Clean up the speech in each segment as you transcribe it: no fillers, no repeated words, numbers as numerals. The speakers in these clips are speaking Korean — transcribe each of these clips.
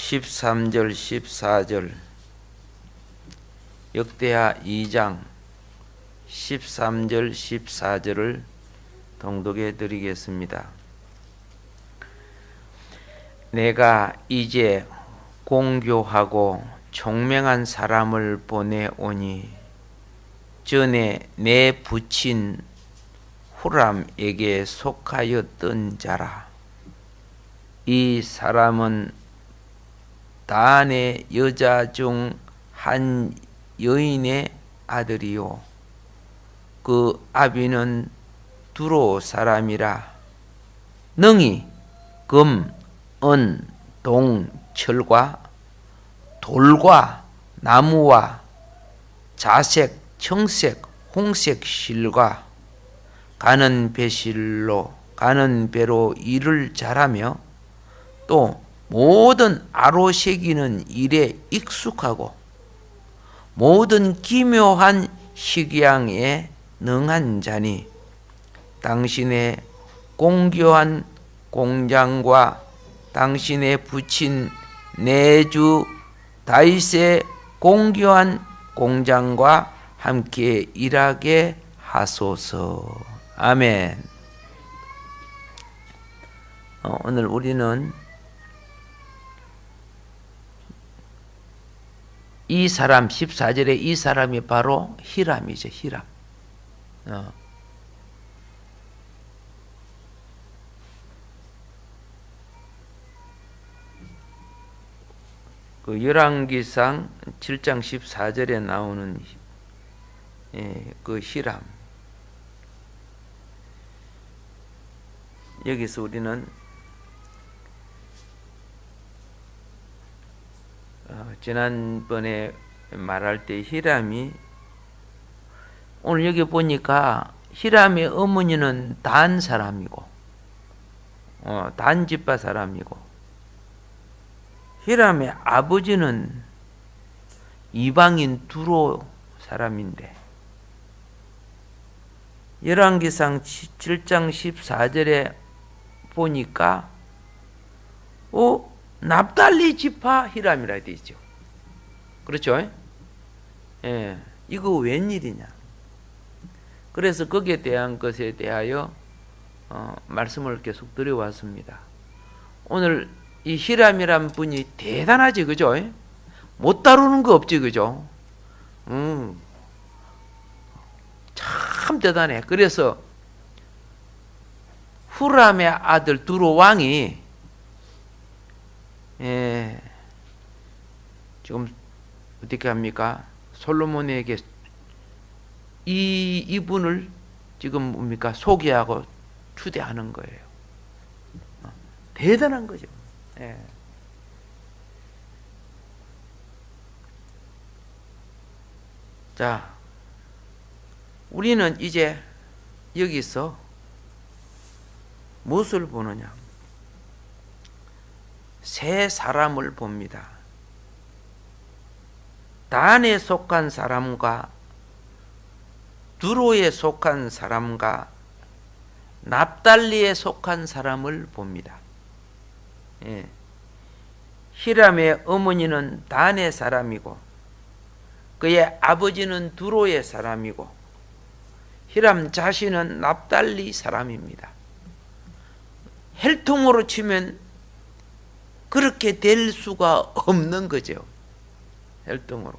13절 14절 역대하 2장 13절 14절을 동독해 드리겠습니다. 내가 이제 공교하고 총명한 사람을 보내오니 전에 내 부친 후람에게 속하였던 자라. 이 사람은 단의 여자 중 한 여인의 아들이요 그 아비는 두로 사람이라. 능히 금, 은, 동, 철과 돌과 나무와 자색, 청색, 홍색 실과 가는 배실로 가는 배로 일을 잘하며 또 모든 아로 새기는 일에 익숙하고 모든 기묘한 식양에 능한 자니 당신의 공교한 공장과 당신의 부친 내주 다윗의 공교한 공장과 함께 일하게 하소서. 아멘. 오늘 우리는 이 사람 14절에 이 사람이 바로 히람이죠. 히람. 그 열왕기상 7장 14절에 나오는 그 히람. 여기서 우리는 지난번에 말할 때 히람이 오늘 여기 보니까 히람의 어머니는 단 사람이고 단 집파 사람이고 히람의 아버지는 이방인 두로 사람인데 열왕기상 7장 14절에 보니까 납달리 지파 히람이라 되어 있죠. 그렇죠? 예, 이거 웬일이냐. 그래서 거기에 대한 것에 대하여 말씀을 계속 드려왔습니다. 오늘 이 히람이란 분이 대단하지, 그죠? 못 다루는 거 없지, 그죠? 참 대단해. 그래서 후람의 아들 두로 왕이 지금 어떻게 합니까? 솔로몬에게 이분을 지금 뭡니까? 소개하고 추대하는 거예요. 대단한 거죠. 자, 우리는 이제 여기서 무엇을 보느냐? 세 사람을 봅니다. 단에 속한 사람과 두로에 속한 사람과 납달리에 속한 사람을 봅니다. 히람의 어머니는 단의 사람이고 그의 아버지는 두로의 사람이고 히람 자신은 납달리 사람입니다. 혈통으로 치면 그렇게 될 수가 없는 거죠. 혈통으로.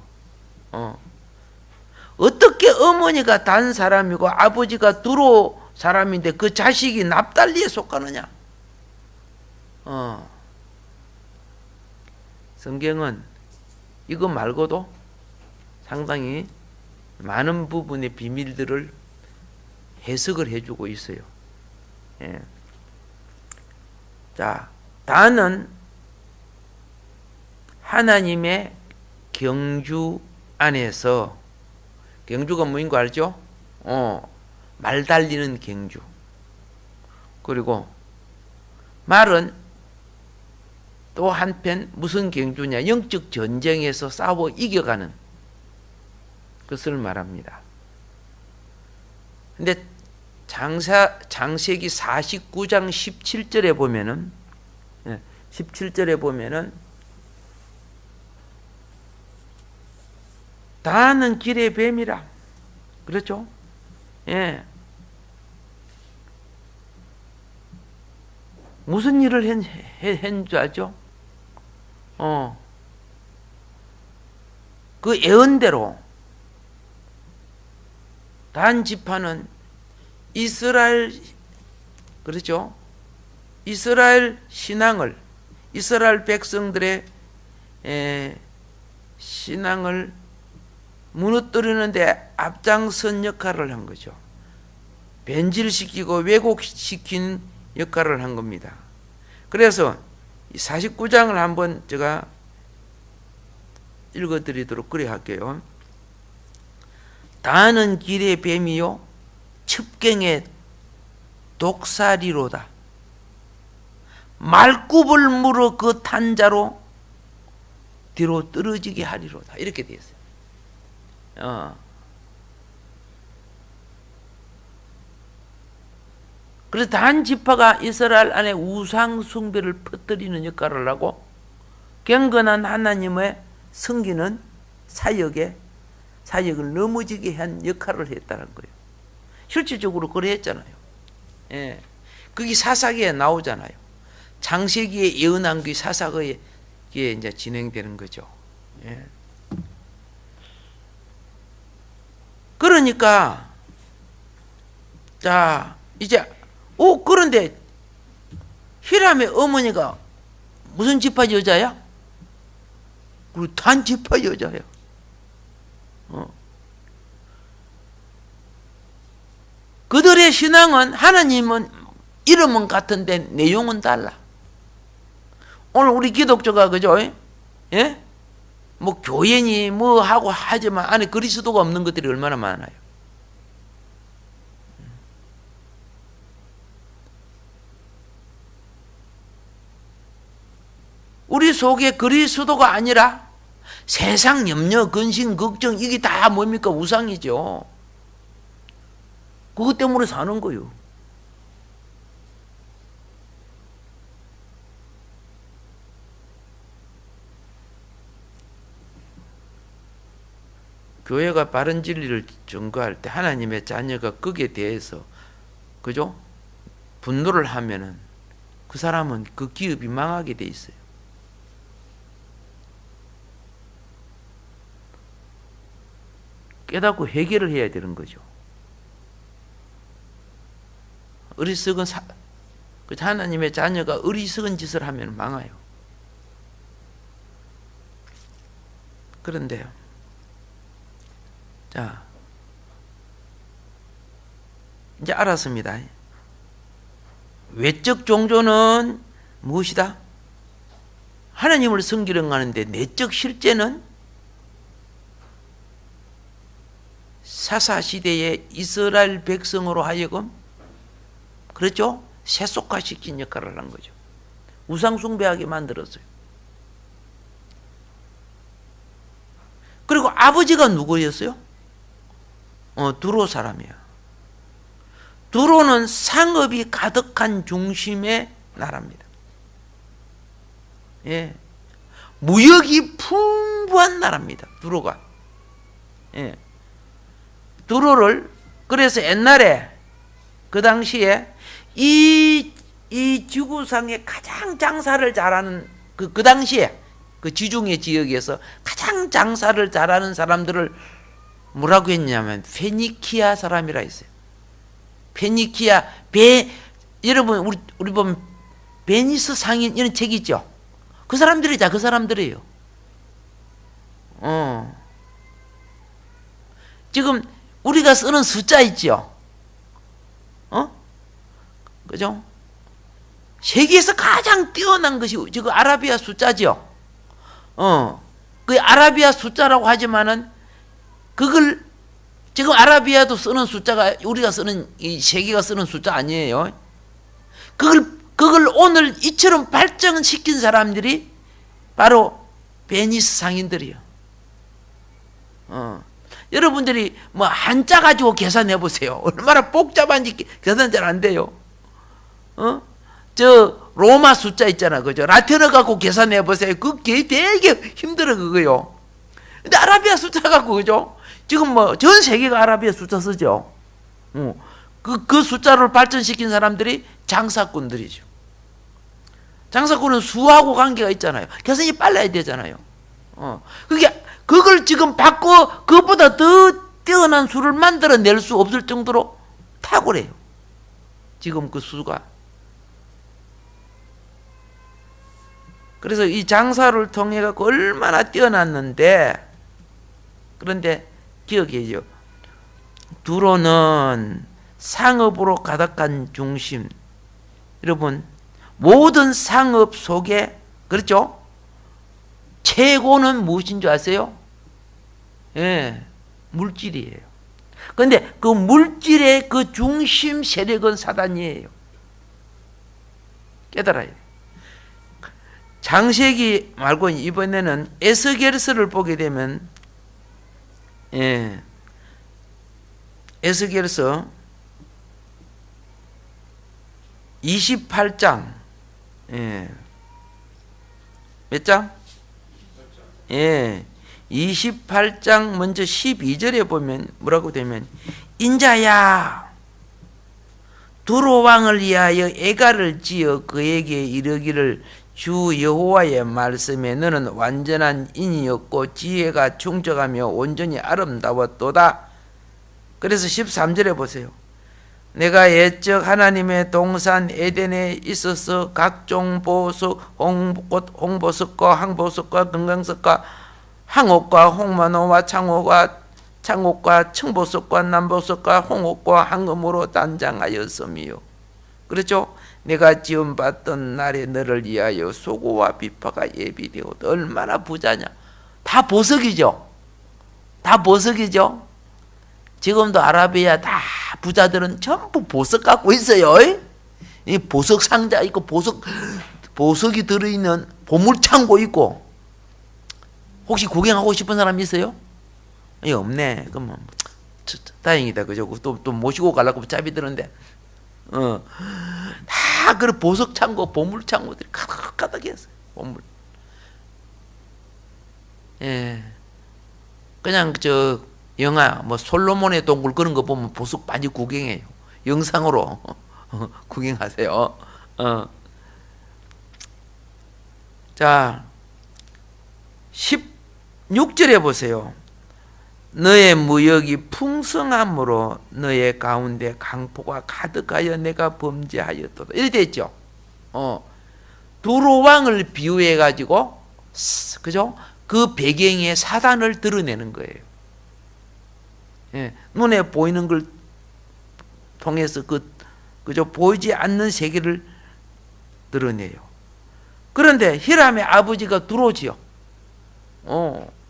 어떻게 어머니가 단 사람이고 아버지가 두로 사람인데 그 자식이 납달리에 속하느냐? 성경은 이거 말고도 상당히 많은 부분의 비밀들을 해석을 해주고 있어요. 자, 단은 하나님의 경주 안에서, 경주가 뭐인 거 알죠? 말 달리는 경주. 그리고 말은 또 한편 무슨 경주냐? 영적 전쟁에서 싸워 이겨가는 것을 말합니다. 근데 장세기 49장 17절에 보면은 다는 길의 뱀이라. 그렇죠? 예. 무슨 일을 했는 줄 알죠? 그 예언대로 단 지파는 이스라엘, 그렇죠? 이스라엘 신앙을, 이스라엘 백성들의 신앙을 무너뜨리는데 앞장선 역할을 한 거죠. 변질시키고 왜곡시킨 역할을 한 겁니다. 그래서 49장을 한번 제가 읽어드리도록 그래 할게요. 다는 길의 뱀이요 첩경의 독사리로다. 말굽을 물어 그 탄자로 뒤로 떨어지게 하리로다. 이렇게 되어 있어요. 그래서 단 지파가 이스라엘 안에 우상 숭배를 퍼뜨리는 역할을 하고 경건한 하나님의 섬기는 사역을 넘어지게 한 역할을 했다는 거예요. 실질적으로 그래 했잖아요. 예. 그게 사사기에 나오잖아요. 창세기에 예언한 게 사사기에 이제 진행되는 거죠. 예. 그러니까 자 이제 그런데 히람의 어머니가 무슨 지파 여자야? 그리고 단 지파 여자야. 그들의 신앙은 하나님은 이름은 같은데 내용은 달라. 오늘 우리 기독교가 그죠? 예? 뭐 교회니 뭐 하고 하지만 안에 그리스도가 없는 것들이 얼마나 많아요. 우리 속에 그리스도가 아니라 세상 염려, 근심, 걱정 이게 다 뭡니까? 우상이죠. 그것 때문에 사는 거예요. 교회가 바른 진리를 전거할 때 하나님의 자녀가 거기에 대해서 그죠? 분노를 하면은 그 사람은 그 기업이 망하게 돼 있어요. 깨닫고 해결을 해야 되는 거죠. 어리석은 하나님의 자녀가 어리석은 짓을 하면 망해요. 그런데요. 자, 이제 알았습니다. 외적 종교는 무엇이다? 하나님을 섬기려고 하는데 내적 실제는 사사시대의 이스라엘 백성으로 하여금 그렇죠? 세속화시킨 역할을 한 거죠. 우상숭배하게 만들었어요. 그리고 아버지가 누구였어요? 두로 사람이야. 두로는 상업이 가득한 중심의 나라입니다. 예. 무역이 풍부한 나라입니다. 두로가. 예. 두로를 그래서 옛날에 그 당시에 이 지구상에 가장 장사를 잘하는 그 당시에 그 지중해 지역에서 가장 장사를 잘하는 사람들을 뭐라고 했냐면 페니키아 사람이라 했어요. 페니키아 여러분 우리 보면 베니스 상인 이런 책 있죠. 그 사람들이죠. 그 사람들이에요. 지금 우리가 쓰는 숫자 있죠. 그죠? 세계에서 가장 뛰어난 것이 지금 아라비아 숫자죠. 그 아라비아 숫자라고 하지만은 그걸 지금 아라비아도 쓰는 숫자가 우리가 쓰는 이 세계가 쓰는 숫자 아니에요. 그걸 오늘 이처럼 발전시킨 사람들이 바로 베니스 상인들이요. 여러분들이 뭐 한자 가지고 계산해 보세요. 얼마나 복잡한지 계산 잘 안 돼요. 저 로마 숫자 있잖아, 그죠? 라틴어 갖고 계산해 보세요. 그게 되게 힘들어 그거요. 근데 아라비아 숫자 갖고, 그죠? 지금 뭐 전 세계가 아라비아 숫자 쓰죠. 그 숫자를 발전시킨 사람들이 장사꾼들이죠. 장사꾼은 수하고 관계가 있잖아요. 계산이 빨라야 되잖아요. 그걸 지금 바꿔 그것보다 더 뛰어난 수를 만들어낼 수 없을 정도로 탁월해요. 지금 그 수가. 그래서 이 장사를 통해 갖고 얼마나 뛰어났는데, 그런데 기억해야죠. 두로는 상업으로 가득한 중심. 여러분, 모든 상업 속에, 그렇죠? 최고는 무엇인 줄 아세요? 예, 물질이에요. 그런데 그 물질의 그 중심 세력은 사단이에요. 깨달아야 돼요. 장세기 말고 이번에는 에스겔서를 보게 되면, 예, 에스겔서 28장, 예, 몇 장? 예, 28장 먼저 12절에 보면 뭐라고 되면, 인자야, 두로 왕을 위하여 애가를 지어 그에게 이르기를, 주 여호와의 말씀에 너는 완전한 인이었고 지혜가 충족하며 온전히 아름다웠도다. 그래서 13절에 보세요. 내가 옛적 하나님의 동산 에덴에 있어서 각종 보석, 홍보석과 항보석과 금강석과 항옥과 홍마노와 창옥과 청보석과 남보석과 홍옥과 황금으로 단장하였으며, 그렇죠? 내가 지원받던 날에 너를 위하여 소고와 비파가 예비되었다. 얼마나 부자냐. 다 보석이죠. 다 보석이죠. 지금도 아라비아 다 부자들은 전부 보석 갖고 있어요. 이 보석 상자 있고 보석이 들어있는 보물창고 있고. 혹시 구경하고 싶은 사람 있어요? 없네. 그럼 다행이다. 그죠? 또 모시고 가려고 짜비 드는데. 다 그 보석 창고, 보물 창고들이 가득가득했어요. 보물. 예. 그냥 영화 뭐 솔로몬의 동굴 그런 거 보면 보석 많이 구경해요. 영상으로 구경하세요. 자, 16절에 보세요. 너의 무역이 풍성함으로 너의 가운데 강포가 가득하여 내가 범죄하였도다. 이렇게 돼 있죠. 두로 왕을 비유해 가지고, 그죠? 그 배경에 사단을 드러내는 거예요. 예, 눈에 보이는 걸 통해서 그죠? 보이지 않는 세계를 드러내요. 그런데 히람의 아버지가 두로지요.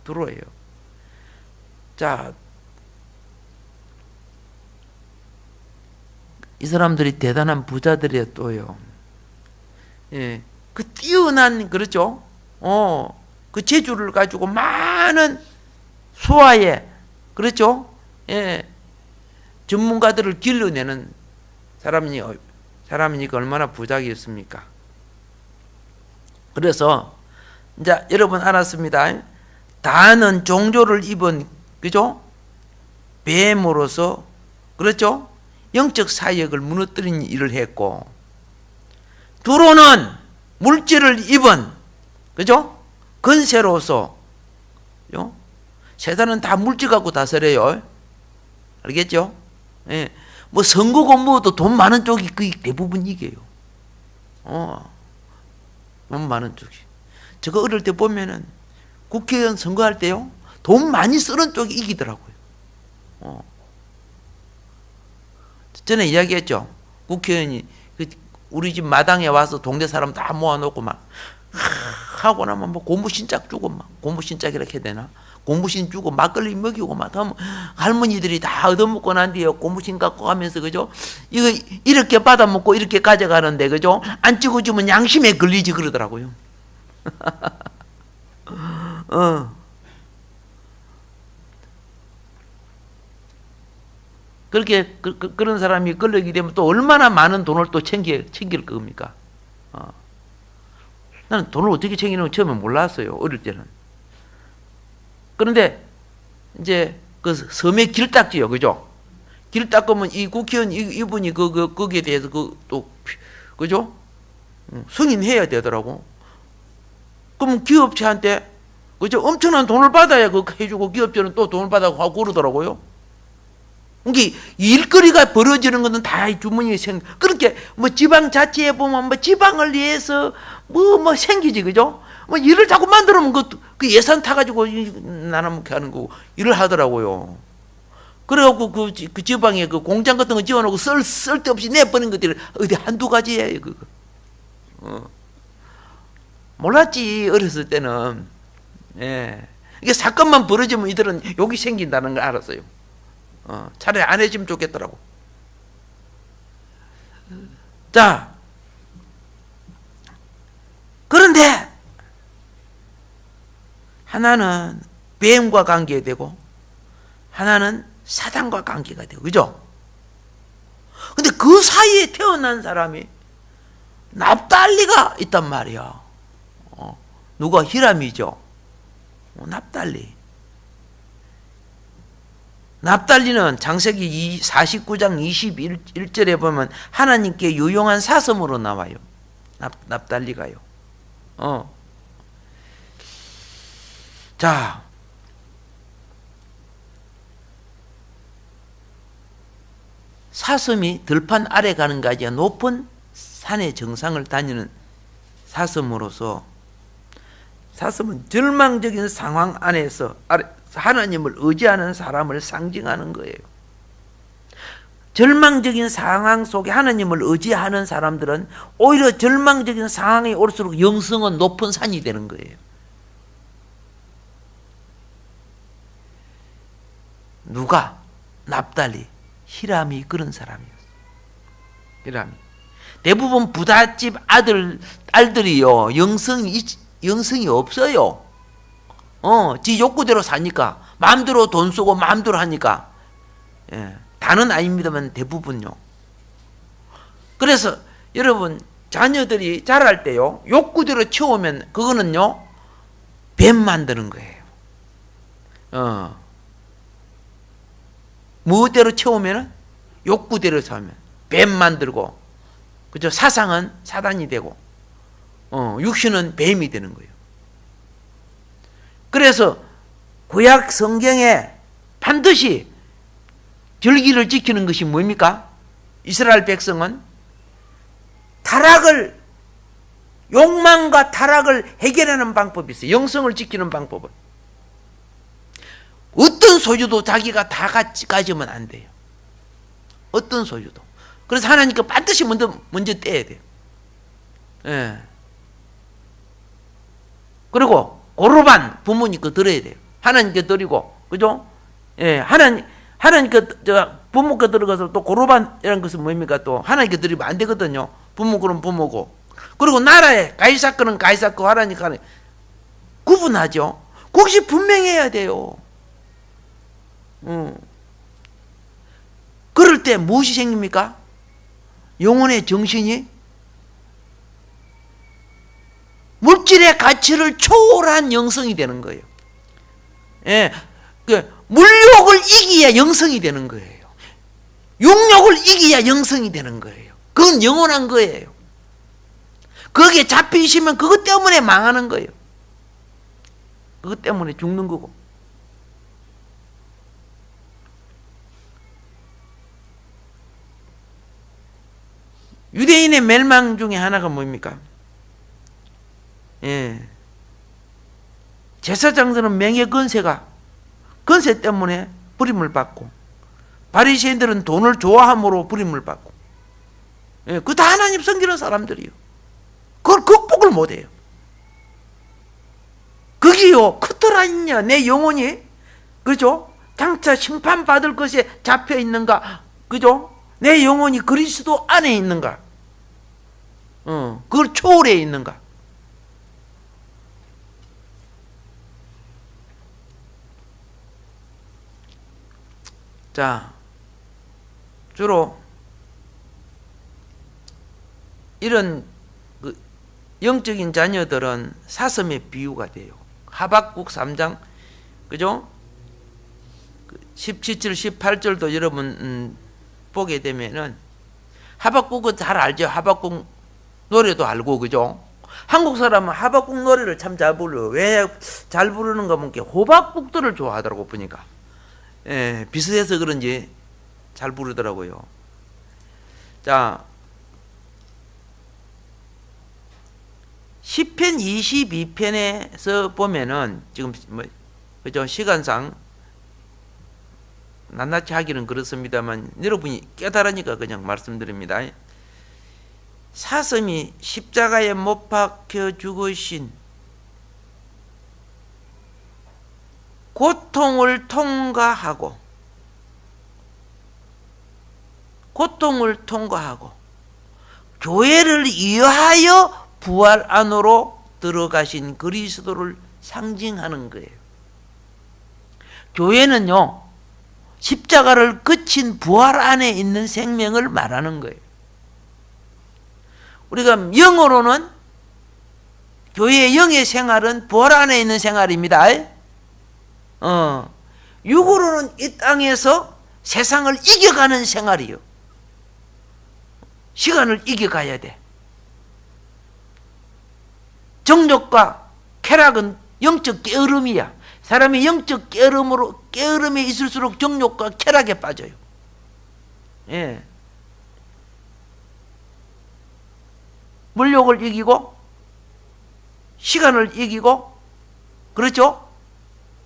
두로예요. 자, 이 사람들이 대단한 부자들이에요, 또요. 예, 그 뛰어난, 그렇죠? 그 재주를 가지고 많은 수화에, 그렇죠? 예, 전문가들을 길러내는 사람이니까 얼마나 부자겠습니까? 그래서, 이제 여러분 알았습니다. 다는 종조를 입은, 그죠? 뱀으로서, 그렇죠? 영적 사역을 무너뜨리는 일을 했고, 두로는 물질을 입은, 그죠? 건세로서, 그죠? 세상은 다 물질 갖고 다스려요. 알겠죠? 예. 뭐 선거 공부도 돈 많은 쪽이 거의 대부분 이겨요. 돈 많은 쪽이. 저거 어릴 때 보면은 국회의원 선거할 때요, 돈 많이 쓰는 쪽이 이기더라고요. 전에 이야기했죠. 국회의원이 우리 집 마당에 와서 동네 사람 다 모아놓고 막 하고 나면 뭐 고무신짝 주고 막 고무신짝 이렇게 해야 되나? 고무신 주고 막걸리 먹이고 막 하면 할머니들이 다 얻어먹고 난 뒤에 고무신 갖고 가면서, 그죠? 이거 이렇게 받아먹고 이렇게 가져가는데, 그죠? 안 찍어주면 양심에 걸리지 그러더라고요. 그렇게 그런 사람이 끌려게 되면 또 얼마나 많은 돈을 또 챙길 겁니까? 나는 돈을 어떻게 챙기는 거 처음에 몰랐어요. 어릴 때는. 그런데 이제 그 섬에 길 닦지요, 그죠? 길 닦으면 이 국회의원 이분이 거기에 대해서 또 그죠? 승인해야 되더라고. 그럼 기업체한테 그죠? 엄청난 돈을 받아야 그 해주고 기업체는 또 돈을 받아고 하고 그러더라고요. 그러니까 일거리가 벌어지는 것은 다 주머니에 그렇게 뭐 지방자치에 보면 뭐 지방을 위해서 뭐 생기지, 그죠? 뭐 일을 자꾸 만들면 그 예산 타가지고 나는 이렇게 하는 거고 일을 하더라고요. 그래갖고 그 지방에 그 공장 같은 거 지어놓고 쓸데없이 내버린 것들이 어디 한두 가지예요, 그거. 몰랐지, 어렸을 때는. 예. 이게 사건만 벌어지면 이들은 욕이 생긴다는 걸 알았어요. 차라리 안 해주면 좋겠더라고. 자, 그런데 하나는 뱀과 관계되고 하나는 사단과 관계가 되고, 그죠? 근데 그 사이에 태어난 사람이 납달리가 있단 말이야. 누가? 히람이죠. 납달리. 납달리는 창세기 49장 21절에 보면 하나님께 유용한 사슴으로 나와요. 납달리가요. 자, 사슴이 들판 아래 가는 가지가 높은 산의 정상을 다니는 사슴으로서 사슴은 절망적인 상황 안에서 하나님을 의지하는 사람을 상징하는 거예요. 절망적인 상황 속에 하나님을 의지하는 사람들은 오히려 절망적인 상황이 올수록 영성은 높은 산이 되는 거예요. 누가? 납달리, 히람이 그런 사람이었어요. 히람이. 대부분 부잣집 딸들이요, 영성이 없어요. 지 욕구대로 사니까, 마음대로 돈 쓰고 마음대로 하니까. 예, 다는 아닙니다만 대부분요. 그래서 여러분, 자녀들이 자랄 때요, 욕구대로 키우면 그거는요, 뱀 만드는 거예요. 무엇대로 채우면? 욕구대로 채우면 뱀 만들고, 그죠? 사상은 사단이 되고, 육신은 뱀이 되는 거예요. 그래서 구약 성경에 반드시 절기를 지키는 것이 뭡니까? 이스라엘 백성은 욕망과 타락을 해결하는 방법이 있어요. 영성을 지키는 방법은. 어떤 소유도 자기가 다 가지면 안 돼요. 어떤 소유도. 그래서 하나님께 반드시 먼저 떼야 돼요. 예. 그리고 고르반 부모님 거 드려야 돼요. 하나님께 드리고, 그죠? 예, 하나님께 부모 거 들어가서 또 고르반이라는 것은 뭡니까? 또 하나님께 드리면 안 되거든요. 부모 거는 부모고. 그리고 나라에 가이사 거는 가이사 거, 하나님 거는 구분하죠. 그것이 분명해야 돼요. 그럴 때 무엇이 생깁니까? 영혼의 정신이 물질의 가치를 초월한 영성이 되는 거예요. 예, 물욕을 이기야 영성이 되는 거예요. 육욕을 이기야 영성이 되는 거예요. 그건 영원한 거예요. 거기에 잡히시면 그것 때문에 망하는 거예요. 그것 때문에 죽는 거고. 유대인의 멸망 중에 하나가 뭡니까? 예. 제사장들은 명예 건세 때문에 부림을 받고, 바리새인들은 돈을 좋아함으로 부림을 받고, 예, 그 다 하나님 섬기는 사람들이요. 그걸 극복을 못해요. 거기요, 커터라 있냐, 내 영혼이, 그죠? 장차 심판받을 것에 잡혀 있는가, 그죠? 내 영혼이 그리스도 안에 있는가? 그걸 초월해 있는가? 자, 주로 이런 영적인 자녀들은 사슴의 비유가 돼요. 하박국 3장 그죠? 17절, 18절도 여러분 보게 되면은 하박국은 잘 알죠. 하박국 노래도 알고, 그죠? 한국 사람은 하박국 노래를 참 잘 불러요. 왜 잘 부르는가 보니까 호박국들을 좋아하더라고 보니까. 예, 비슷해서 그런지 잘 부르더라고요. 자, 시편 22편에서 보면은 지금 뭐 그죠? 시간상 낱낱이 하기는 그렇습니다만 여러분이 깨달으니까 그냥 말씀드립니다. 사슴이 십자가에 못 박혀 죽으신 고통을 통과하고 교회를 위하여 부활 안으로 들어가신 그리스도를 상징하는 거예요. 교회는요, 십자가를 거친 부활 안에 있는 생명을 말하는 거예요. 우리가 영어로는 교회의 영의 생활은 부활 안에 있는 생활입니다. 육으로는 이 땅에서 세상을 이겨가는 생활이요. 시간을 이겨가야 돼. 정욕과 쾌락은 영적 게으름이야. 사람이 영적 게으름에 있을수록 정욕과 쾌락에 빠져요. 예. 물욕을 이기고 시간을 이기고, 그렇죠?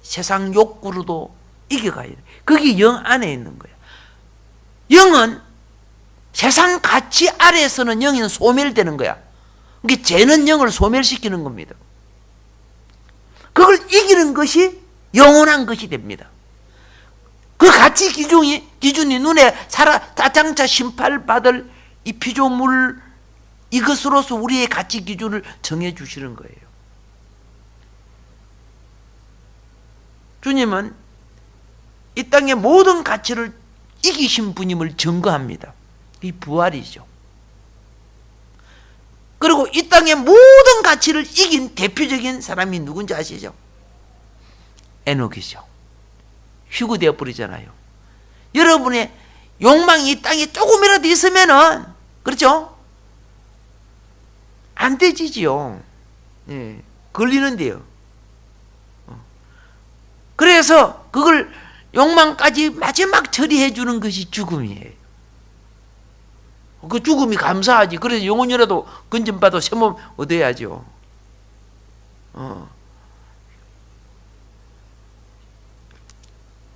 세상 욕구로도 이겨가야 돼. 그게 영 안에 있는 거야. 영은 세상 가치 아래에서는 영은 소멸되는 거야. 그게 죄는 영을 소멸시키는 겁니다. 그걸 이기는 것이 영원한 것이 됩니다. 그 가치 기준이 눈에 짜장차 심판받을 이 피조물, 이것으로서 우리의 가치 기준을 정해 주시는 거예요. 주님은 이 땅의 모든 가치를 이기신 분임을 증거합니다. 이 부활이죠. 그리고 이 땅의 모든 가치를 이긴 대표적인 사람이 누군지 아시죠? 에녹이죠. 휴구되어 버리잖아요. 여러분의 욕망이 이 땅에 조금이라도 있으면은, 그렇죠? 안 되지요. 예, 걸리는데요. 그래서 그걸 욕망까지 마지막 처리해 주는 것이 죽음이에요. 그 죽음이 감사하지. 그래서 영혼이라도 건전받아 새몸 얻어야죠.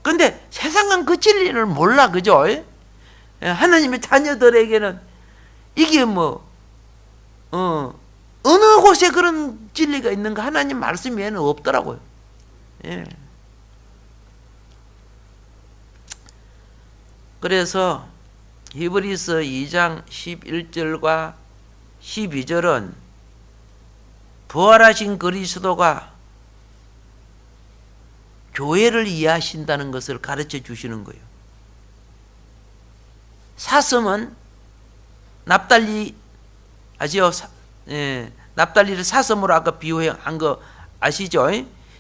근데 세상은 그 진리를 몰라, 그죠? 하나님의 자녀들에게는 이게 어느 곳에 그런 진리가 있는가? 하나님 말씀 외에는 없더라고요. 예. 그래서 히브리서 2장 11절과 12절은 부활하신 그리스도가 교회를 이해하신다는 것을 가르쳐 주시는 거예요. 사슴은 납달리 아시죠? 납달리를 사슴으로 아까 비유한 거 아시죠?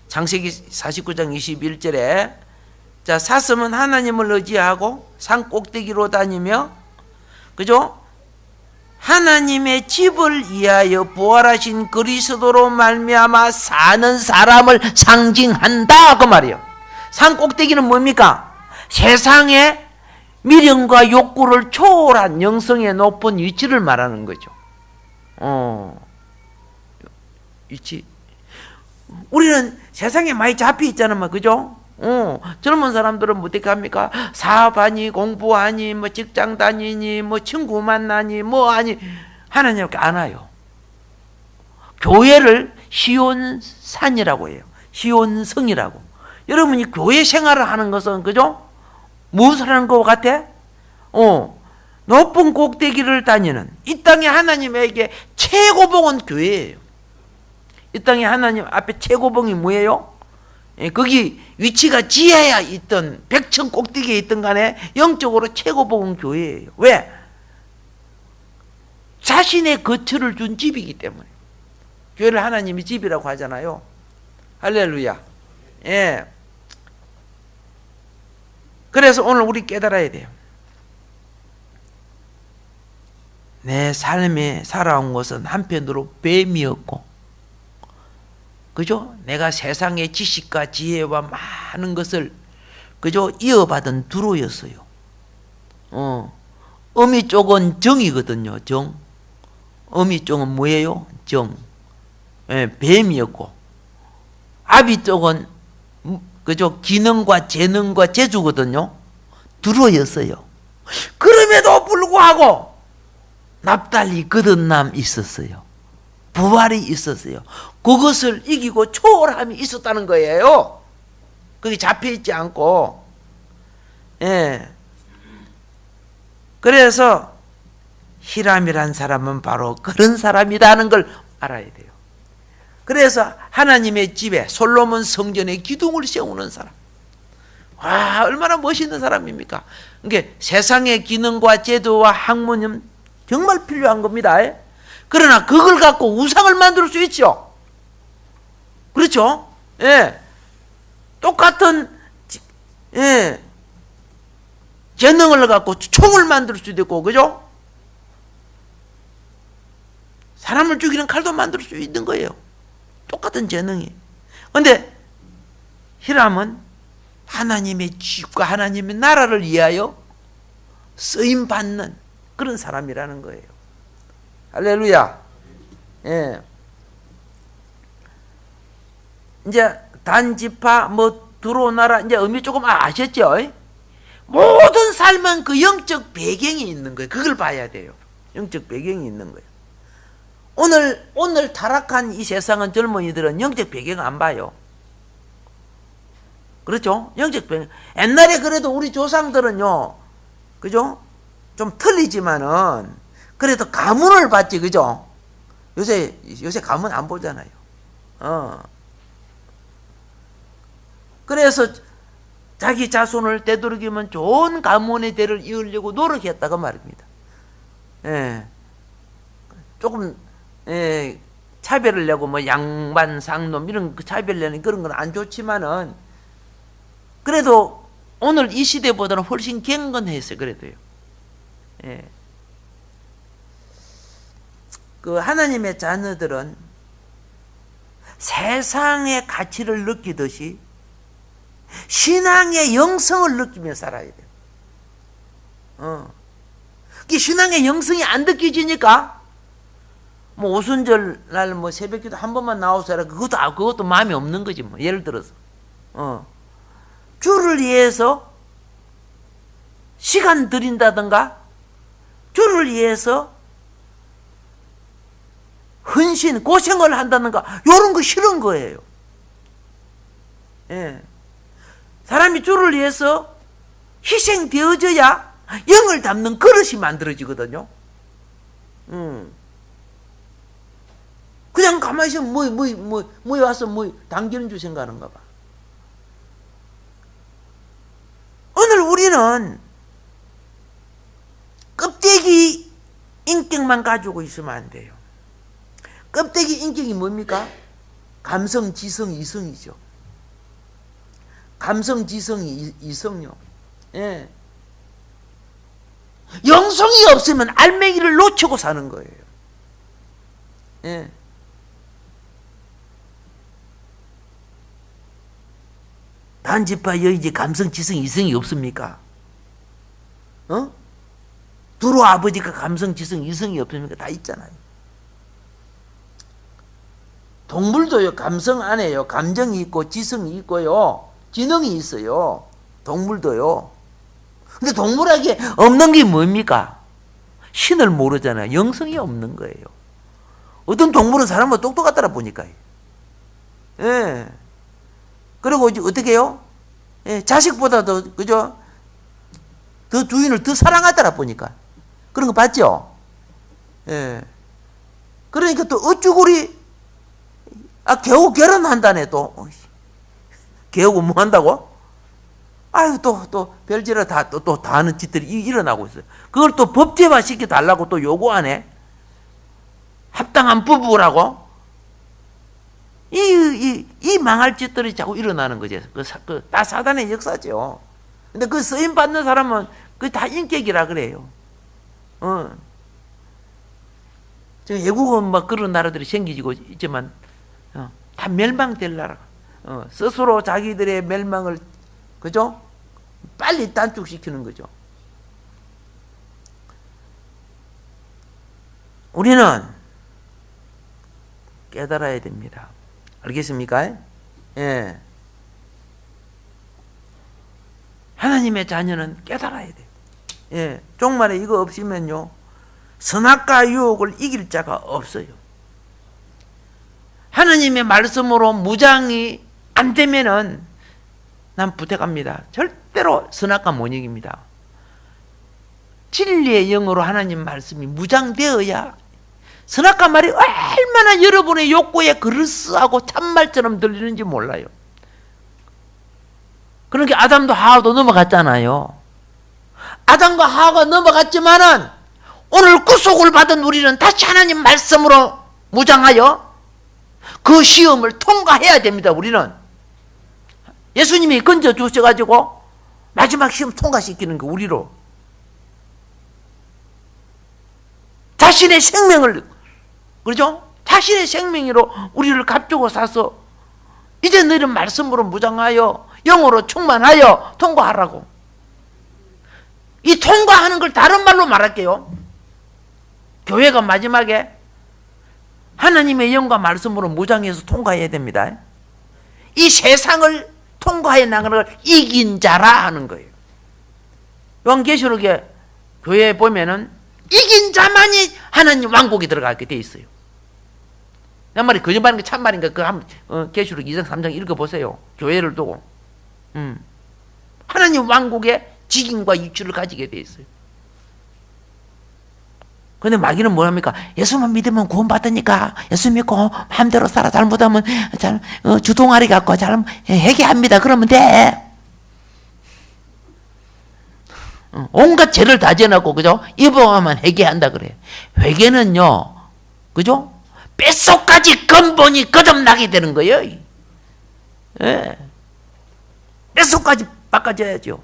창세기 49장 21절에 자, 사슴은 하나님을 의지하고 산 꼭대기로 다니며, 그죠? 하나님의 집을 위하여 부활하신 그리스도로 말미암아 사는 사람을 상징한다, 그 말이에요. 산 꼭대기는 뭡니까? 세상의 미련과 욕구를 초월한 영성의 높은 위치를 말하는 거죠. 위치. 우리는 세상에 많이 잡혀 있잖아요, 그죠? 젊은 사람들은 어떻게 합니까? 사업하니, 공부하니, 뭐 직장 다니니, 뭐 친구 만나니, 뭐 하니, 하나님께 안 와요. 교회를 시온산이라고 해요. 시온성이라고. 여러분이 교회 생활을 하는 것은, 그죠? 무엇을 하는 것 같아? 높은 꼭대기를 다니는, 이 땅에 하나님에게 최고봉은 교회예요. 이 땅에 하나님 앞에 최고봉이 뭐예요? 거기 위치가 지하에 있던 백천 꼭대기에 있던 간에 영적으로 최고봉은 교회예요. 왜? 자신의 거처를 준 집이기 때문에. 교회를 하나님이 집이라고 하잖아요. 할렐루야. 예. 그래서 오늘 우리 깨달아야 돼요. 내 삶에 살아온 것은 한편으로 뱀이었고, 그죠? 내가 세상의 지식과 지혜와 많은 것을 그죠? 이어받은 두로였어요. 어미 쪽은 정이거든요. 정. 어미 쪽은 뭐예요? 정. 예, 뱀이었고, 아비 쪽은 그죠? 기능과 재능과 재주거든요. 두로였어요. 그럼에도 불구하고 납달리 거듭남이 있었어요. 부활이 있었어요. 그것을 이기고 초월함이 있었다는 거예요. 그게 잡혀있지 않고. 예. 그래서 히람이란 사람은 바로 그런 사람이라는 걸 알아야 돼요. 그래서 하나님의 집에 솔로몬 성전에 기둥을 세우는 사람. 와, 얼마나 멋있는 사람입니까? 그러니까 세상의 기능과 제도와 학문은 정말 필요한 겁니다. 그러나 그걸 갖고 우상을 만들 수 있죠. 그렇죠? 예. 똑같은 재능을 갖고 총을 만들 수도 있고, 그죠? 사람을 죽이는 칼도 만들 수 있는 거예요. 똑같은 재능이. 그런데 히람은 하나님의 집과 하나님의 나라를 위하여 쓰임받는 그런 사람이라는 거예요. 할렐루야. 예. 이제 단지파 두로나라 이제 의미 조금 아셨죠? 모든 삶은 그 영적 배경이 있는 거예요. 그걸 봐야 돼요. 영적 배경이 있는 거예요. 오늘 타락한 이 세상은 젊은이들은 영적 배경 안 봐요. 그렇죠? 영적 배경. 옛날에 그래도 우리 조상들은요, 그죠? 좀 틀리지만은 그래도 가문을 봤지, 그죠? 요새 가문 안 보잖아요. 그래서 자기 자손을 되도록이면 좋은 가문의 대를 이으려고 노력했다고 말입니다. 예. 조금 차별을 내고 뭐 양반 상놈 이런 차별 내는 그런 건 안 좋지만은 그래도 오늘 이 시대보다는 훨씬 경건했어요. 그래도요. 예. 그 하나님의 자녀들은 세상의 가치를 느끼듯이 신앙의 영성을 느끼며 살아야 돼요. 그 신앙의 영성이 안 느껴지니까 뭐 오순절 날 뭐 새벽기도 한 번만 나오세요. 그것도 마음이 없는 거지 뭐. 예를 들어서 주를 위해서 시간 들인다든가 주를 위해서 헌신 고생을 한다든가 이런 거 싫은 거예요. 예. 사람이 주를 위해서 희생되어져야 영을 담는 그릇이 만들어지거든요. 그냥 가만히 있으면 뭐 와서 당기는 줄 생각하는가 봐. 오늘 우리는 껍데기 인격만 가지고 있으면 안 돼요. 껍데기 인격이 뭡니까? 감성, 지성, 이성이죠. 감성, 지성, 이성요. 예. 영성이 없으면 알맹이를 놓치고 사는 거예요. 예. 단지파 여인지 감성, 지성, 이성이 없습니까? 두로 아버지가 감성, 지성, 이성이 없습니까? 다 있잖아요. 동물도요, 감성 안에요. 감정이 있고, 지성이 있고요. 지능이 있어요. 동물도요. 근데 동물에게 없는 게 뭡니까? 신을 모르잖아요. 영성이 없는 거예요. 어떤 동물은 사람보다 똑똑하더라 보니까요. 예. 그리고 어떻게 해요? 예, 자식보다도, 그죠? 더 주인을 더 사랑하더라 보니까. 그런 거 봤죠? 예. 그러니까 또 어쭈구리, 겨우 결혼한다네, 또. 개하고 뭐 한다고? 아유, 또 별지를 다 하는 짓들이 일어나고 있어요. 그걸 또 법제화 시켜달라고 또 요구하네. 합당한 부부라고. 이 망할 짓들이 자꾸 일어나는 거죠. 다 사단의 역사죠. 근데 그 쓰임 받는 사람은 그게 다 인격이라 그래요. 지금 외국은 막 그런 나라들이 생기고 있지만 다 멸망될 나라. 스스로 자기들의 멸망을 그죠? 빨리 단축시키는 거죠. 우리는 깨달아야 됩니다. 알겠습니까? 예. 하나님의 자녀는 깨달아야 돼요. 예. 종말에 이거 없으면요, 선악과 유혹을 이길 자가 없어요. 하나님의 말씀으로 무장이 안 되면은 난 부탁합니다. 절대로 선악과 못 이깁니다. 진리의 영으로 하나님 말씀이 무장되어야, 선악과 말이 얼마나 여러분의 욕구에 그럴싸하고 참말처럼 들리는지 몰라요. 그러니까 아담도 하와도 넘어갔잖아요. 아담과 하와가 넘어갔지만은 오늘 구속을 받은 우리는 다시 하나님 말씀으로 무장하여 그 시험을 통과해야 됩니다. 우리는 예수님이 건져 주셔가지고 마지막 시험 통과시키는 거 우리로. 자신의 생명을, 그렇죠? 자신의 생명으로 우리를 값주고 사서 이제 너희는 말씀으로 무장하여 영으로 충만하여 통과하라고. 이 통과하는 걸 다른 말로 말할게요. 교회가 마지막에 하나님의 영과 말씀으로 무장해서 통과해야 됩니다. 이 세상을 통과해 나가는 걸 이긴 자라 하는 거예요. 요한계시록에 교회에 보면은 이긴 자만이 하나님 왕국에 들어가게 돼 있어요. 내 말이 거짓말인가 참말인가 그 한번 계시록 2장 3장 읽어보세요. 교회를 두고 하나님 왕국의 직임과 위치를 가지게 돼 있어요. 근데 마귀는 뭐합니까? 예수만 믿으면 구원받으니까 예수 믿고 마음대로 살아, 잘못하면 주동아리 갖고 잘 회개합니다. 그러면 돼. 온갖 죄를 다 지어놓고, 그죠? 입어야만 회개한다 그래요. 회개는요, 그죠? 뼛속까지 근본이 거듭나게 되는 거예요. 예. 뼛속까지 바꿔줘야죠.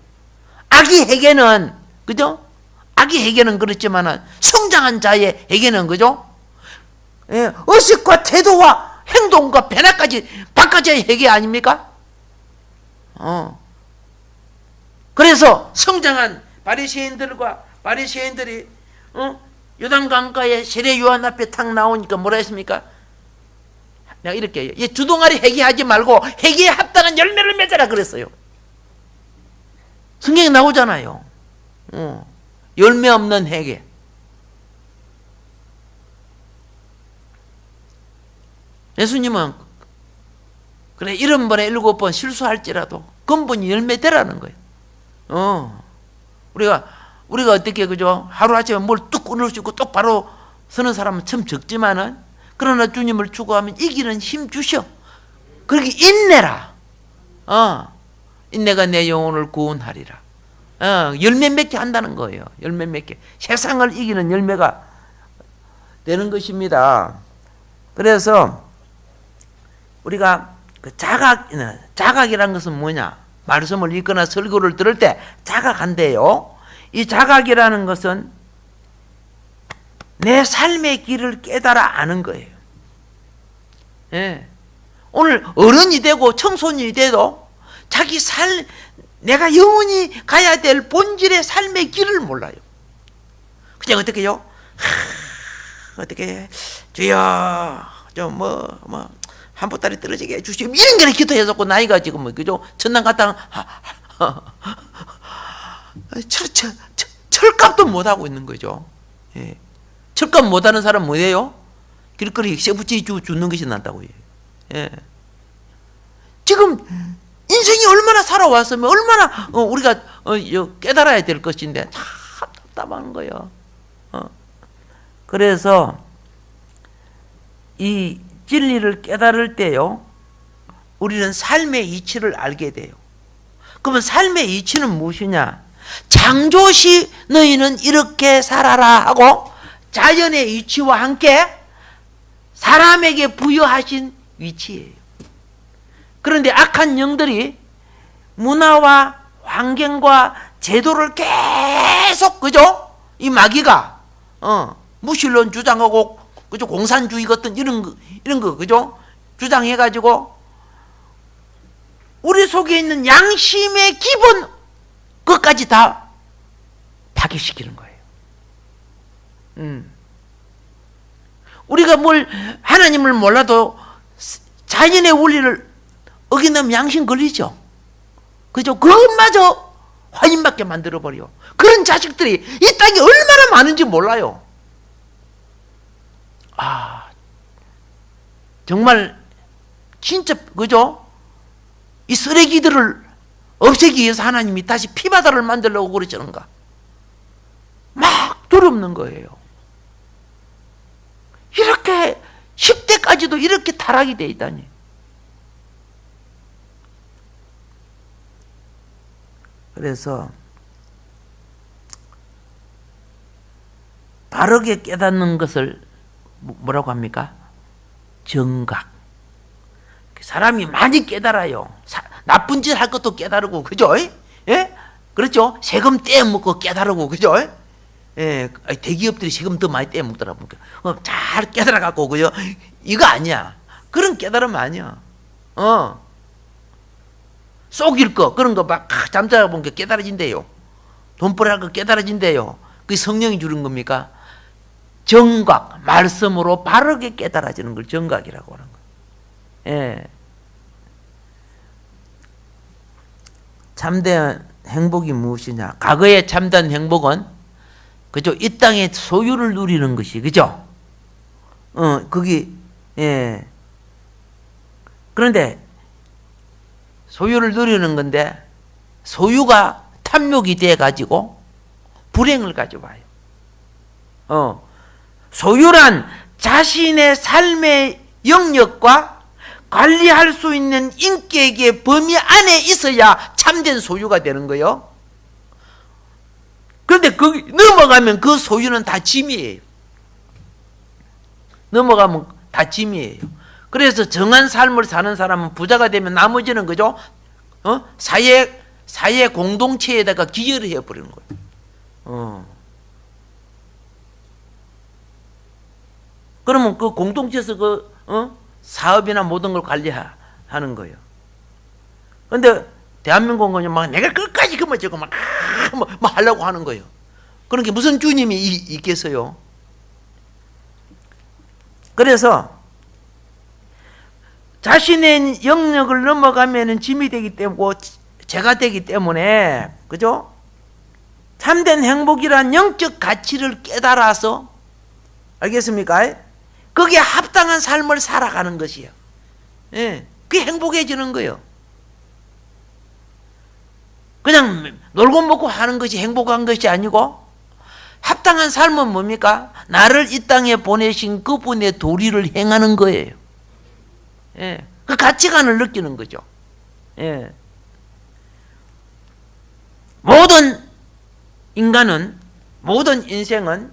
아기 회개는, 그죠? 아기 회개는 그렇지만은 성장한 자의 회개는, 그죠? 예. 의식과 태도와 행동과 변화까지 바꿔줘야 회개 아닙니까? 그래서 성장한 바리새인들이 요단강가에 세례 요한 앞에 탁 나오니까 뭐라 했습니까? 내가 이렇게 해요. 이 주동아리 회개하지 말고 회개에 합당한 열매를 맺어라 그랬어요. 성경에 나오잖아요. 열매 없는 회개. 예수님은 그래 70번에 7번 실수할지라도 근본이 열매되라는 거예요. 우리가 어떻게, 그죠? 하루아침에 뭘 뚝 끊을 수 있고 똑바로 서는 사람은 참 적지만은, 그러나 주님을 추구하면 이기는 힘 주셔. 그렇게 인내라. 인내가 내 영혼을 구원하리라. 열매 맺게 한다는 거예요. 열매 맺게. 세상을 이기는 열매가 되는 것입니다. 그래서 우리가 그 자각이라는 것은 뭐냐? 말씀을 읽거나 설교를 들을 때 자각한대요. 이 자각이라는 것은 내 삶의 길을 깨달아 아는 거예요. 예. 오늘 어른이 되고 청소년이 돼도 자기 내가 영원히 가야 될 본질의 삶의 길을 몰라요. 그냥 어떻게 해요? 어떻게 주여 좀 한 보따리 떨어지게 해주시고 이런 게 기도해줬고, 나이가 지금 그죠? 천당 갔다 철값도 못하고 있는 거죠. 예. 철값 못하는 사람 뭐예요? 길거리 쇠붙이 주는 것이 낫다고요. 예. 지금 인생이 얼마나 살아왔으면 얼마나 우리가 깨달아야 될 것인데 다 답답한 거예요. 그래서 이 진리를 깨달을 때요, 우리는 삶의 이치를 알게 돼요. 그러면 삶의 이치는 무엇이냐? 창조시 너희는 이렇게 살아라 하고 자연의 이치와 함께 사람에게 부여하신 위치예요. 그런데 악한 영들이 문화와 환경과 제도를 계속, 그죠? 이 마귀가, 무신론 주장하고, 그죠? 공산주의 같은 이런 거, 그죠? 주장해가지고, 우리 속에 있는 양심의 기본, 그것까지 다 파괴시키는 거예요. 우리가 하나님을 몰라도 자연의 원리를 어긴다면 양심 걸리죠. 그죠? 그것마저 화인받게 만들어버려. 그런 자식들이 이 땅에 얼마나 많은지 몰라요. 정말, 진짜, 그죠? 이 쓰레기들을 없애기 위해서 하나님이 다시 피바다를 만들려고 그러시는가? 막 두렵는 거예요. 이렇게 10대까지도 이렇게 타락이 돼 있다니. 그래서 바르게 깨닫는 것을 뭐라고 합니까? 정각. 사람이 많이 깨달아요. 나쁜 짓 할 것도 깨달고, 그죠? 예? 그렇죠? 세금 떼먹고 깨달고, 그죠? 예, 대기업들이 세금 더 많이 떼먹더라. 잘 깨달아갖고, 그죠? 이거 아니야. 그런 깨달음 아니야. 속일 거, 그런 거 막 잠자다 보니까 깨달아진대요. 돈벌이할 거 깨달아진대요. 그게 성령이 주는 겁니까? 정각, 말씀으로 바르게 깨달아지는 걸 정각이라고 하는 거예요. 예. 참된 행복이 무엇이냐? 과거의 참된 행복은, 그죠? 이 땅의 소유를 누리는 것이, 그죠? 그게, 예. 그런데, 소유를 누리는 건데, 소유가 탐욕이 돼가지고, 불행을 가져와요. 소유란 자신의 삶의 영역과 관리할 수 있는 인격의 범위 안에 있어야 참된 소유가 되는 거예요. 그런데 넘어가면 그 소유는 다 짐이에요. 넘어가면 다 짐이에요. 그래서 정한 삶을 사는 사람은 부자가 되면 나머지는, 그죠? 사회 공동체에다가 기여를 해버리는 거예요. 그러면 그 공동체에서 사업이나 모든 걸 관리하는 거예요. 그런데 대한민국은 막 내가 끝까지 그만저고 막 하려고 하는 거예요. 그런 게 무슨 주님이 있겠어요? 그래서 자신의 영역을 넘어가면은 짐이 되기 때문에, 죄가 되기 때문에, 그죠? 참된 행복이란 영적 가치를 깨달아서, 알겠습니까? 거기에 합당한 삶을 살아가는 것이에요. 예, 그게 행복해지는 거예요. 그냥 놀고 먹고 하는 것이 행복한 것이 아니고, 합당한 삶은 뭡니까? 나를 이 땅에 보내신 그분의 도리를 행하는 거예요. 예, 그 가치관을 느끼는 거죠. 예. 모든 인간은, 모든 인생은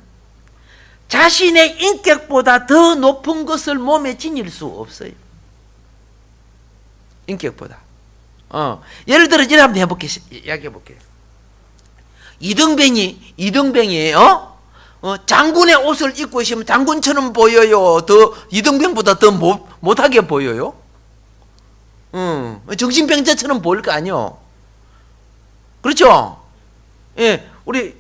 자신의 인격보다 더 높은 것을 몸에 지닐 수 없어요. 인격보다. 예를 들어 이렇게 한번 이야기해 볼게요. 이등병이 장군의 옷을 입고 있으면 장군처럼 보여요? 더 이등병보다 더 못하게 보여요? 정신병자처럼 보일 거 아니요? 그렇죠? 예, 우리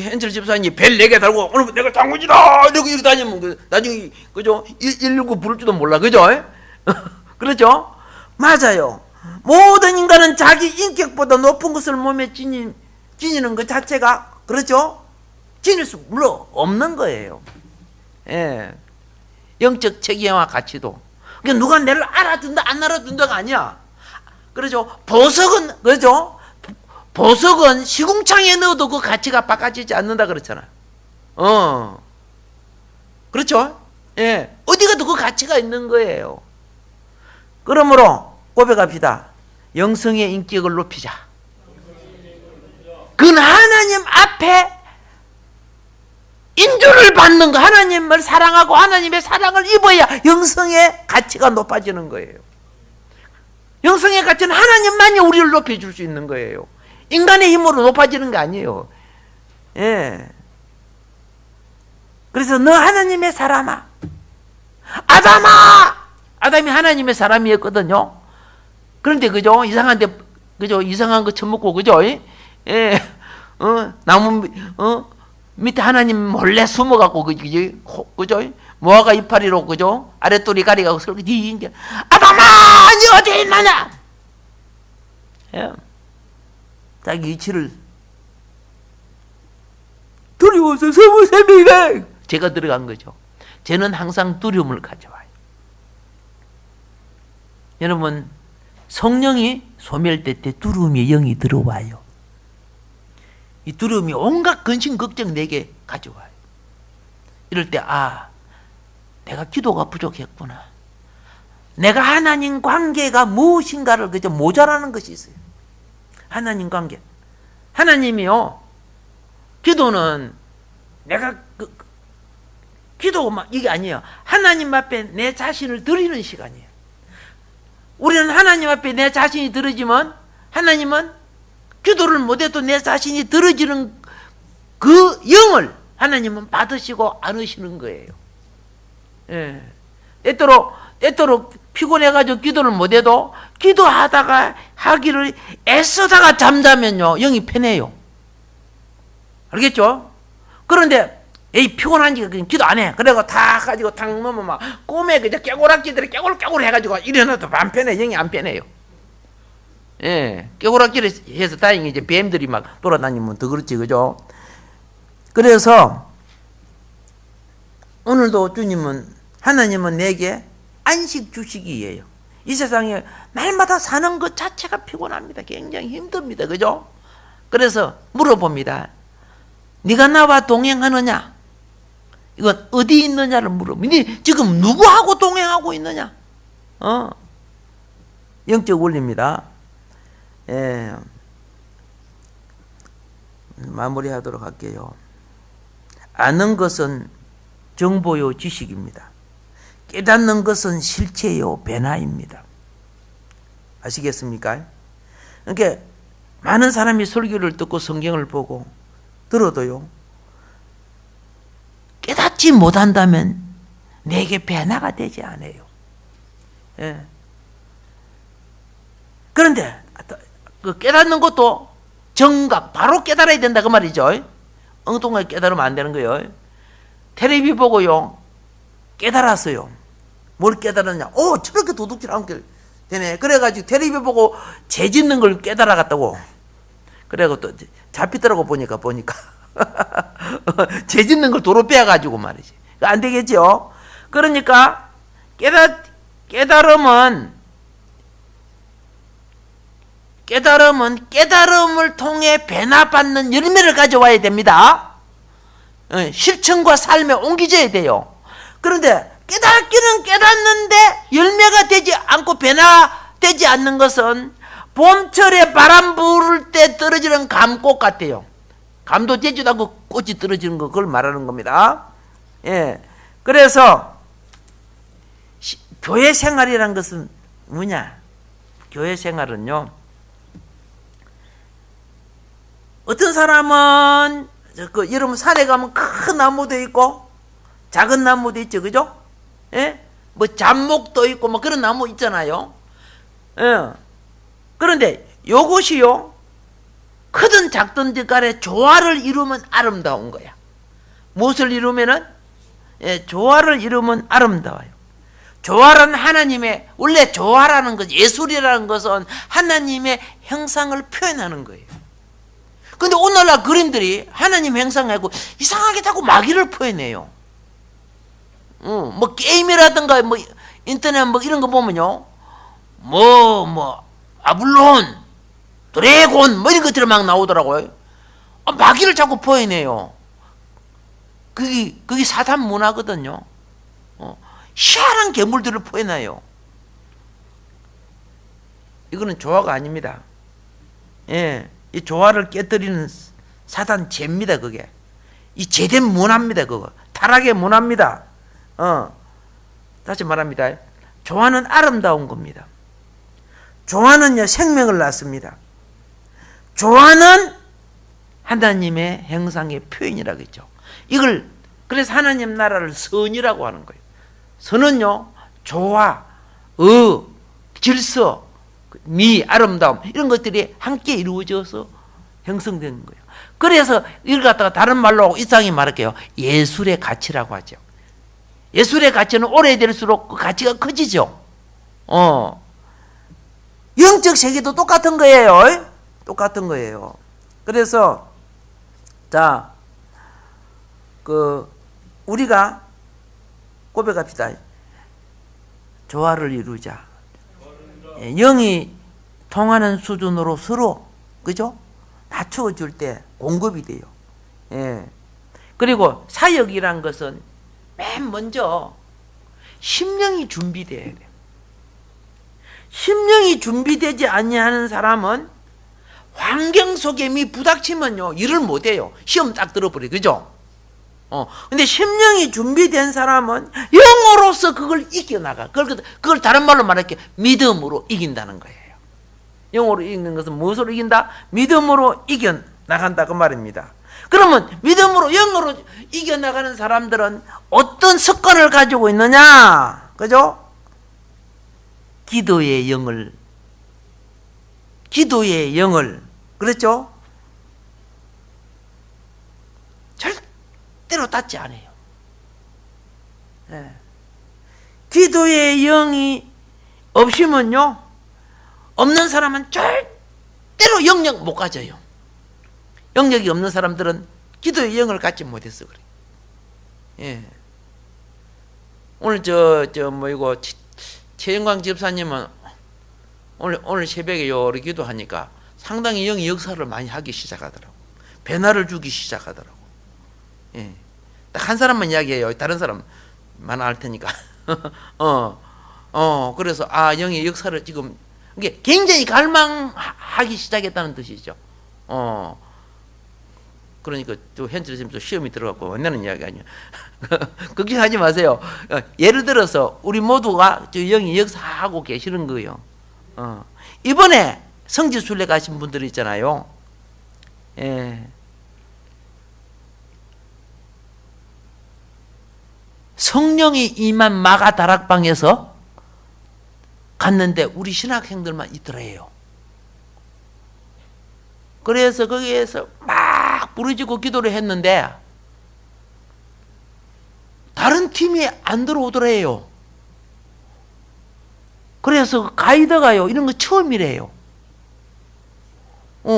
현철 집사님이 벨 4개 달고 오늘 내가 장군이다 이렇게 다니면 나중에, 그죠? 119 부를 줄도 몰라, 그죠? 그렇죠? 맞아요. 모든 인간은 자기 인격보다 높은 것을 몸에 지니는 것 자체가, 그렇죠? 지닐 수 물론 없는 거예요. 예. 영적 체계와 가치도. 그러니까 누가 나를 알아준다 안 알아준다가 아니야. 그렇죠? 보석은, 그렇죠? 보석은 시궁창에 넣어도 그 가치가 바꿔지지 않는다 그렇잖아요. 그렇죠? 예. 어디 가도 그 가치가 있는 거예요. 그러므로 고백합시다. 영성의 인격을 높이자. 그건 하나님 앞에 인주를 받는 거, 하나님을 사랑하고 하나님의 사랑을 입어야 영성의 가치가 높아지는 거예요. 영성의 가치는 하나님만이 우리를 높여줄 수 있는 거예요. 인간의 힘으로 높아지는 게 아니에요. 예. 그래서 너 하나님의 사람아, 아담아! 아담이 하나님의 사람이었거든요. 그런데 그죠? 이상한데 그죠? 이상한 거 처먹고 그죠? 예. 나무 밑에 하나님 몰래 숨어갖고 그죠? 모아가 이파리로 그죠? 아랫돌이 가리가고 설거지 이제 아담아, 니 어디 있느냐? 예. 자기 위치를 두려워서 서무새미가 제가 들어간 거죠. 쟤는 항상 두려움을 가져와요. 여러분, 성령이 소멸될 때 두려움의 영이 들어와요. 이 두려움이 온갖 근심 걱정 내게 가져와요. 이럴 때 내가 기도가 부족했구나. 내가 하나님 관계가 무엇인가를 그저 모자라는 것이 있어요. 하나님 관계. 하나님이요, 기도는 내가 기도가 이게 아니에요. 하나님 앞에 내 자신을 드리는 시간이에요. 우리는 하나님 앞에 내 자신이 들어지면 하나님은 기도를 못해도 내 자신이 들어지는 그 영을 하나님은 받으시고 안으시는 거예요. 예. 때때로 피곤해가지고 기도를 못해도 기도하다가 하기를 애쓰다가 잠자면요 영이 편해요. 알겠죠? 그런데 피곤한지 기도 안 해. 그래가 다 가지고 막 꿈에 그저 깨고락지들이 깨골깨골 해가지고 일어나도 안 편해. 영이 안 편해요. 예, 깨고락지를 해서 다행히 이제 뱀들이 막 돌아다니면 더 그렇지, 그죠? 그래서 오늘도 하나님은 내게 안식 주시기예요. 이 세상에 날마다 사는 것 자체가 피곤합니다. 굉장히 힘듭니다, 그죠? 그래서 물어봅니다. 네가 나와 동행하느냐? 이건 어디 있느냐를 물어봅니다. 네 지금 누구하고 동행하고 있느냐? 영적 원리입니다. 예. 마무리하도록 할게요. 아는 것은 정보요 지식입니다. 깨닫는 것은 실체요 변화입니다. 아시겠습니까? 그러니까 많은 사람이 설교를 듣고 성경을 보고 들어도요, 깨닫지 못한다면 내게 변화가 되지 않아요. 예. 그런데 그 깨닫는 것도 정각, 바로 깨달아야 된다 그 말이죠. 엉뚱하게 깨달으면 안 되는 거예요. 텔레비 보고요 깨달았어요. 뭘 깨달았냐? 저렇게 도둑질하는 게 되네. 그래가지고 텔레비 보고 죄 짓는 걸 깨달아갔다고. 그래가지고 또 잡히더라고 보니까 죄 짓는 걸 도로 빼가지고 말이지. 안 되겠죠. 그러니까 깨달음을 통해 변화받는 열매를 가져와야 됩니다. 실천과 삶에 옮기져야 돼요. 그런데 깨닫기는 깨닫는데 열매가 되지 않고 변화되지 않는 것은 봄철에 바람 부를 때 떨어지는 감꽃 같아요. 감도 되지도 않고 꽃이 떨어지는 거, 그걸 말하는 겁니다. 예. 그래서 교회 생활이란 것은 뭐냐? 교회 생활은요, 어떤 사람은 여러분 산에 가면 큰 나무도 있고 작은 나무도 있죠, 그죠? 예? 뭐 잡목도 있고 뭐 그런 나무 있잖아요. 예. 그런데 요것이요, 크든 작든지 간에 조화를 이루면 아름다운 거야. 무엇을 이루면은? 예, 조화를 이루면 아름다워요. 조화는 하나님의, 원래 조화라는 것, 예술이라는 것은 하나님의 형상을 표현하는 거예요. 근데 오늘날 그림들이 하나님 형상하고 이상하게 자꾸 마귀를 표현해요. 뭐 게임이라든가 뭐 인터넷 뭐 이런 거 보면요, 아블론, 드래곤 뭐 이런 것들이 막 나오더라고요. 마귀를 자꾸 표현해요. 그게 사단 문화거든요. 희한한 괴물들을 표현해요. 이거는 조화가 아닙니다. 예, 이 조화를 깨뜨리는 사단 죄입니다. 그게 이 죄된 문화입니다. 그거 타락의 문화입니다. 다시 말합니다. 조화는 아름다운 겁니다. 조화는요 생명을 낳습니다. 조화는 하나님의 형상의 표현이라겠죠. 이걸 그래서 하나님 나라를 선이라고 하는 거예요. 선은요 조화, 질서, 미, 아름다움 이런 것들이 함께 이루어져서 형성되는 거예요. 그래서 이걸 갖다가 다른 말로 이상히 말할게요. 예술의 가치라고 하죠. 예술의 가치는 오래될수록 그 가치가 커지죠. 영적 세계도 똑같은 거예요. 똑같은 거예요. 그래서 자, 우리가 고백합시다. 조화를 이루자. 영이 통하는 수준으로 서로 그죠? 낮추어 줄 때 공급이 돼요. 예. 그리고 사역이란 것은 맨 먼저 심령이 준비돼야 돼요. 심령이 준비되지 아니하는 사람은 환경 속에 부닥치면요 일을 못해요. 시험 딱 들어버려, 그죠? 근데 심령이 준비된 사람은 영으로서 그걸 이겨나가. 그걸 다른 말로 말할게 믿음으로 이긴다는 거예요. 영으로 이기는 것은 무엇으로 이긴다? 믿음으로 이겨나간다 그 말입니다. 그러면 믿음으로 영으로 이겨나가는 사람들은 어떤 습관을 가지고 있느냐? 그죠? 기도의 영을 그렇죠? 절대로 닿지 않아요. 네. 기도의 영이 없으면요 없는 사람은 절대로 영역 못 가져요. 영역이 없는 사람들은 기도의 영을 갖지 못해서 그래요. 예. 오늘 이거 최영광 집사님은 오늘 새벽에 요리 기도하니까 상당히 영이 역사를 많이 하기 시작하더라고. 변화를 주기 시작하더라고. 예. 딱 한 사람만 이야기해요. 다른 사람 많아 할 테니까. 그래서 영의 역사를 지금 이게 굉장히 갈망하기 시작했다는 뜻이죠. 그러니까 또 현재 지금 또 시험이 들어갔고 원하는 이야기 아니에요. 걱정하지 마세요. 예를 들어서 우리 모두가 영이 역사하고 계시는 거예요. 이번에 성지순례 가신 분들 있잖아요. 예. 성령이 임한 마가 다락방에서 갔는데 우리 신학생들만 있더래요. 그래서 거기에서 막 부르짖고 기도를 했는데 다른 팀이 안 들어오더래요. 그래서 가이드가요 이런 거 처음이래요.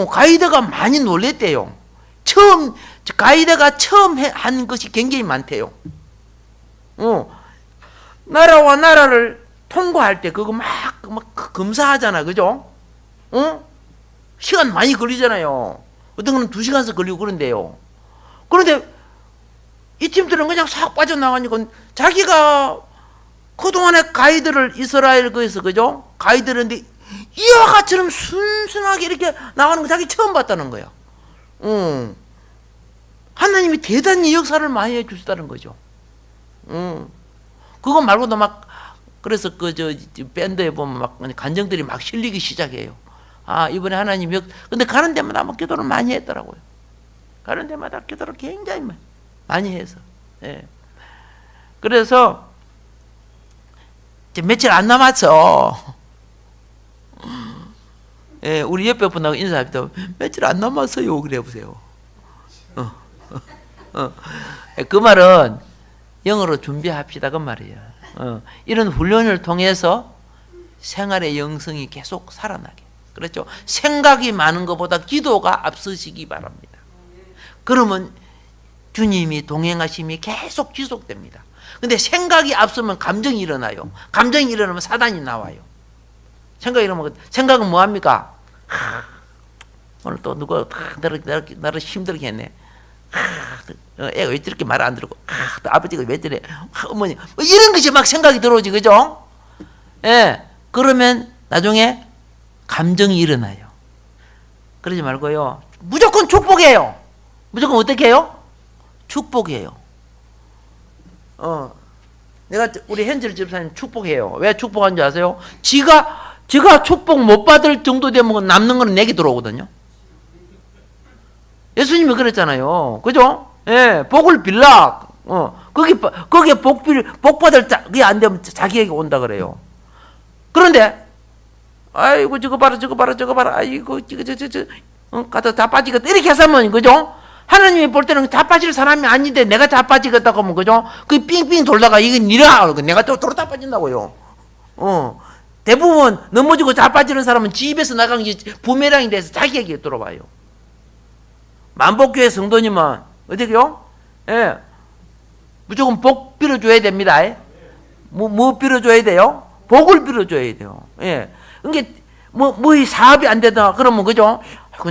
가이드가 많이 놀랬대요. 가이드가 처음 한 것이 굉장히 많대요. 나라와 나라를 통과할 때 그거 막 검사하잖아, 그죠? 시간 많이 걸리잖아요. 어떤 거는 2시간씩 걸리고 그런데요. 그런데 이 팀들은 그냥 싹 빠져나가니까 자기가 그동안에 가이드를 이스라엘 거에서 그죠? 가이드를 했는데 이와 같이처럼 순순하게 이렇게 나가는 거 자기 처음 봤다는 거야. 하나님이 대단히 역사를 많이 해주셨다는 거죠. 그거 말고도 막 그래서 밴드에 보면 막 간정들이 막 실리기 시작해요. 이번에 하나님 근데 가는 데마다 막 기도를 많이 했더라고요. 가는 데마다 기도를 굉장히 많이 해서. 예. 그래서 이제 며칠 안 남았어. 예, 우리 옆에 분하고 인사할 때 며칠 안 남았어요. 그래 보세요. 그 말은 영어로 준비합시다 그 말이에요. 이런 훈련을 통해서 생활의 영성이 계속 살아나게. 그렇죠? 생각이 많은 것보다 기도가 앞서시기 바랍니다. 그러면 주님이 동행하심이 계속 지속됩니다. 근데 생각이 앞서면 감정이 일어나요. 감정이 일어나면 사단이 나와요. 생각은 뭐합니까? 오늘 또 누가 나를 힘들게 했네. 애가 왜 이렇게 말 안 들고, 또 아버지가 왜 저래, 어머니, 이런 것이 막 생각이 들어오지, 그죠? 예. 그러면 나중에 감정이 일어나요. 그러지 말고요. 무조건 축복해요. 무조건 어떻게 해요? 축복해요. 내가 우리 현철 집사님 축복해요. 왜 축복한 줄 아세요? 지가 지가 축복 못 받을 정도 되면 남는 거는 내게 들어오거든요. 예수님이 그랬잖아요. 그죠? 예, 복을 빌라. 거기에 복 받을 그게 안 되면 자기에게 온다 그래요. 그런데, 아이고, 저거 봐라. 아이고, 가서 자빠지겠다. 이렇게 해서면, 그죠? 하나님이 볼 때는 자빠질 사람이 아닌데 내가 자빠지겠다고 하면, 그죠? 그 삥삥 돌다가 이건 니라. 내가 또 도로 자빠진다고요. 대부분 넘어지고 자빠지는 사람은 집에서 나간 게 부메랑이 돼서 자기에게 들어와요. 만복교회 성도님은 어떻게요? 예, 무조건 복 빌어줘야 됩니다. 뭐 빌어줘야 돼요? 복을 빌어줘야 돼요. 예, 이게 이 사업이 안 되다 그러면 그죠?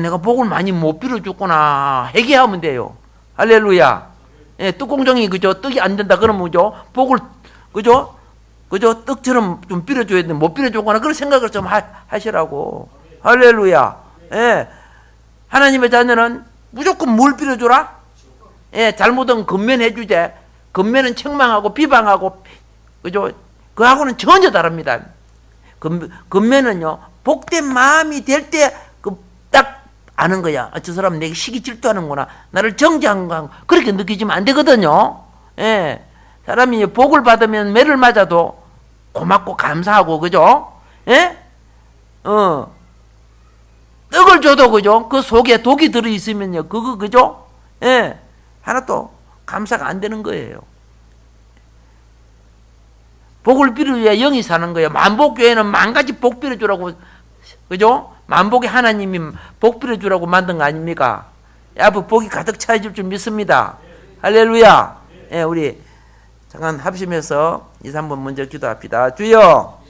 내가 복을 많이 못 빌어줬구나 회개하면 돼요. 할렐루야. 예, 뚜껑정이 그죠? 떡이 안 된다 그러면 그죠? 복을 그죠? 떡처럼 좀 빌어줘야 돼. 못 빌어줬구나 그런 생각을 좀 하시라고. 할렐루야. 예, 하나님의 자녀는 무조건 뭘 빌어줘라? 예, 잘못은 건면해주제. 건면은 책망하고 비방하고, 그죠? 그하고는 전혀 다릅니다. 건면은요, 복된 마음이 될 때, 딱 아는 거야. 저 사람 내게 시기 질투하는구나. 나를 정죄한 거, 그렇게 느끼지면 안 되거든요. 예. 사람이 복을 받으면 매를 맞아도 고맙고 감사하고, 그죠? 예? 떡을 줘도 그죠? 그 속에 독이 들어있으면요. 그죠? 예. 하나도 감사가 안 되는 거예요. 복을 빌어줘야 영이 사는 거예요. 만복교회는 만가지 복 빌어주라고, 그죠? 만복의 하나님이 복 빌어주라고 만든 거 아닙니까? 앞으로 복이 가득 차질 줄 믿습니다. 할렐루야. 예, 우리 잠깐 합심해서 2, 3분 먼저 기도합시다. 주여.